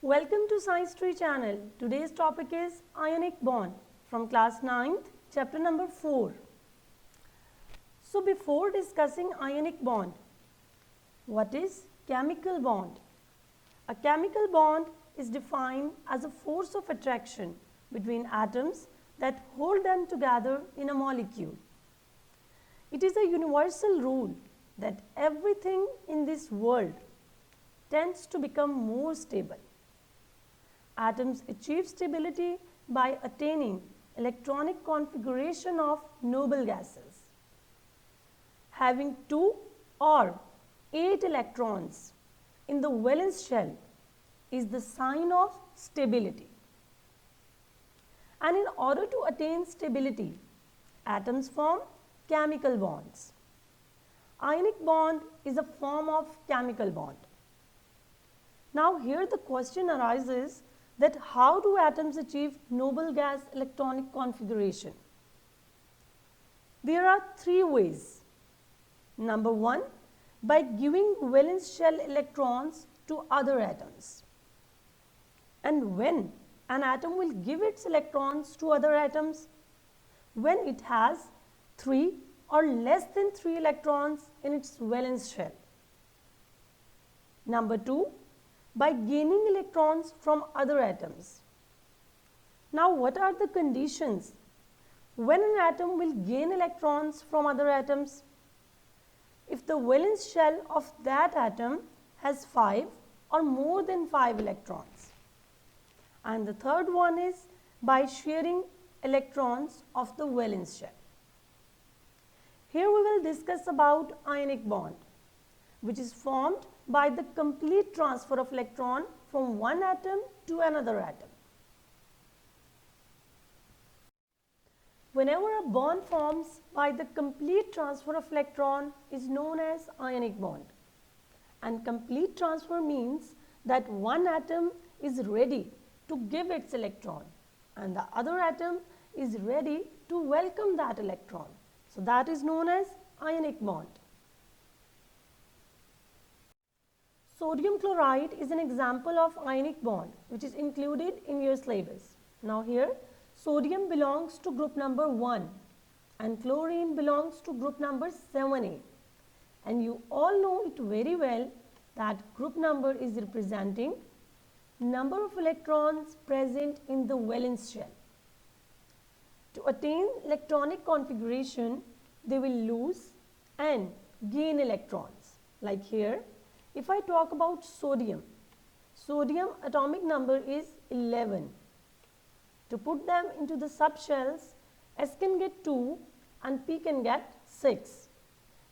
Welcome to Science Tree channel. Today's topic is ionic bond from class 9th, chapter number 4. So before discussing ionic bond, what is chemical bond? A chemical bond is defined as a force of attraction between atoms that hold them together in a molecule. It is a universal rule that everything in this world tends to become more stable. Atoms achieve stability by attaining electronic configuration of noble gases. Having 2 or 8 electrons in the valence shell is the sign of stability. And in order to attain stability, atoms form chemical bonds. Ionic bond is a form of chemical bond. Now here the question arises that how do atoms achieve noble gas electronic configuration? There are 3 ways. Number 1, by giving valence shell electrons to other atoms. And when an atom will give its electrons to other atoms? When it has 3 or less than 3 electrons in its valence shell. Number 2, by gaining electrons from other atoms. Now what are the conditions when an atom will gain electrons from other atoms? If the valence shell of that atom has 5 or more than 5 electrons. And the third one is by sharing electrons of the valence shell. Here we will discuss about ionic bond, which is formed by the complete transfer of electron from one atom to another atom. Whenever a bond forms by the complete transfer of electron is known as ionic bond. And complete transfer means that one atom is ready to give its electron and the other atom is ready to welcome that electron. So that is known as ionic bond. Sodium chloride is an example of ionic bond which is included in your syllabus. Now here sodium belongs to group number 1 and chlorine belongs to group number 7A. And you all know it very well that group number is representing number of electrons present in the valence shell. To attain electronic configuration, they will lose and gain electrons. Like here, if I talk about sodium, sodium atomic number is 11. To put them into the subshells, S can get 2 and P can get 6.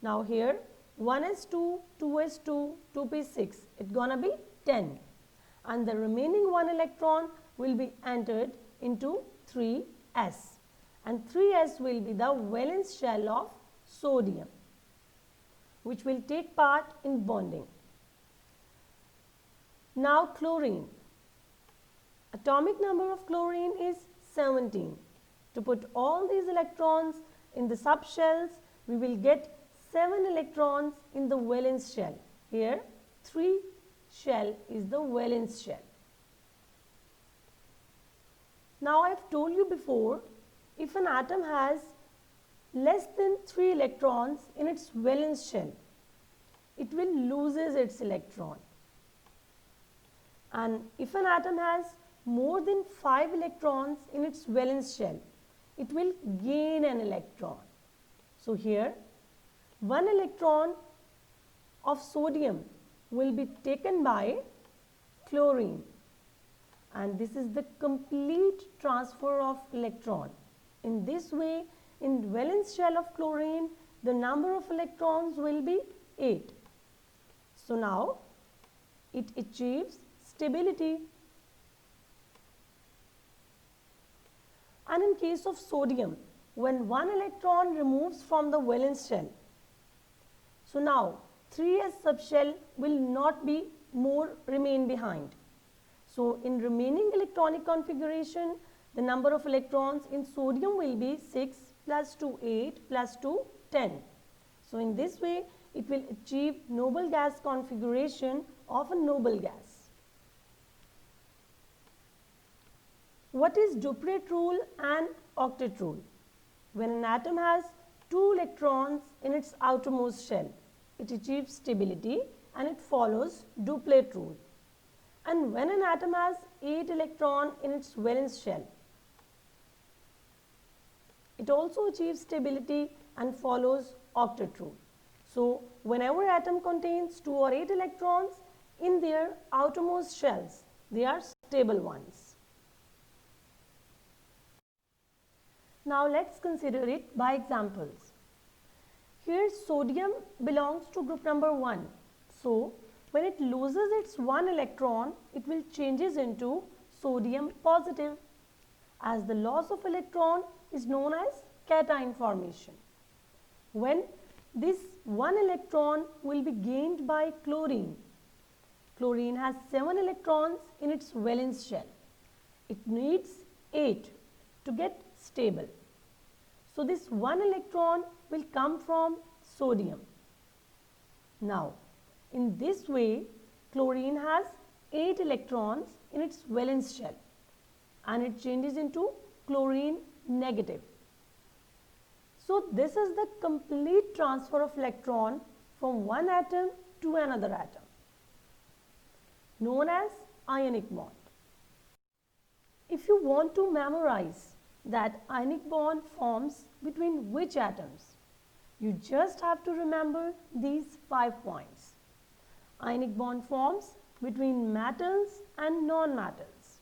Now here 1s2, 2s2, 2p6, it's gonna be 10. And the remaining 1 electron will be entered into 3s. And 3s will be the valence shell of sodium, which will take part in bonding. Now chlorine. Atomic number of chlorine is 17. To put all these electrons in the subshells, we will get 7 electrons in the valence shell. Here 3 shell is the valence shell. Now I have told you before, if an atom has less than 3 electrons in its valence shell, it will loses its electron. And if an atom has more than 5 electrons in its valence shell, it will gain an electron. So here 1 electron of sodium will be taken by chlorine, and this is the complete transfer of electron. In this way, in valence shell of chlorine, the number of electrons will be 8. So now it achieves stability. And in case of sodium, when 1 electron removes from the valence shell, so now 3s subshell will not be more remain behind. So in remaining electronic configuration, the number of electrons in sodium will be 6 plus 2, 8 plus 2, 10. So in this way, it will achieve noble gas configuration of a noble gas. What is Dupret rule and octet rule? When an atom has 2 electrons in its outermost shell, it achieves stability and it follows Duplet rule. And when an atom has 8 electrons in its valence shell, it also achieves stability and follows octet rule. So, whenever atom contains 2 or 8 electrons in their outermost shells, they are stable ones. Now, let's consider it by examples. Here, sodium belongs to group number 1. So, when it loses its 1 electron, it will changes into sodium positive, as the loss of electron is known as cation formation. When this 1 electron will be gained by chlorine. Chlorine has 7 electrons in its valence shell. It needs 8 to get stable. So, this 1 electron will come from sodium. Now, in this way, chlorine has 8 electrons in its valence shell and it changes into chlorine negative. So, this is the complete transfer of electron from one atom to another atom, known as ionic bond. If you want to memorize that ionic bond forms between which atoms, you just have to remember these 5 points. Ionic bond forms between metals and non-metals,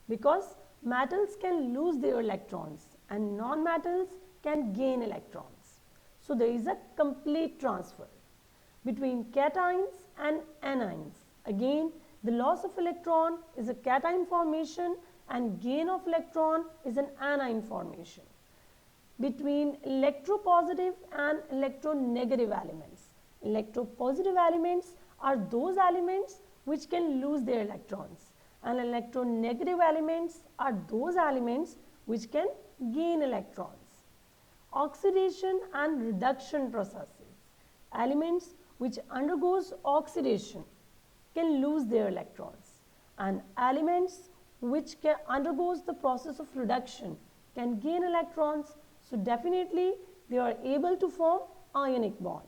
because metals can lose their electrons and non-metals can gain electrons. So, there is a complete transfer between cations and anions. Again, the loss of electron is a cation formation and gain of electron is an anion formation. Between electropositive and electronegative elements. Electropositive elements are those elements which can lose their electrons, and electronegative elements are those elements which can gain electrons. Oxidation and reduction processes. Elements which undergoes oxidation can lose their electrons, and elements which undergoes the process of reduction can gain electrons. So, definitely they are able to form ionic bond.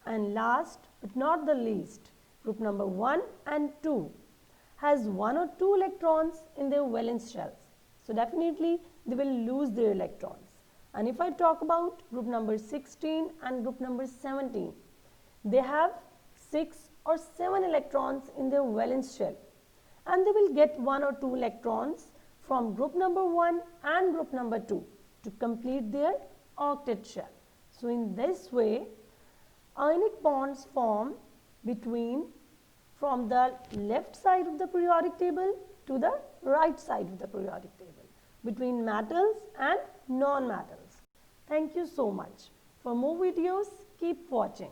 And last but not the least, group number 1 and 2 has 1 or 2 electrons in their valence shells. So, definitely they will lose their electrons. And if I talk about group number 16 and group number 17, they have 6 or 7 electrons in their valence shell, and they will get 1 or 2 electrons from group number 1 and group number 2 to complete their octet shell. So, in this way, ionic bonds form from the left side of the periodic table to the right side of the periodic table, between metals and non-metals. Thank you so much. For more videos, keep watching.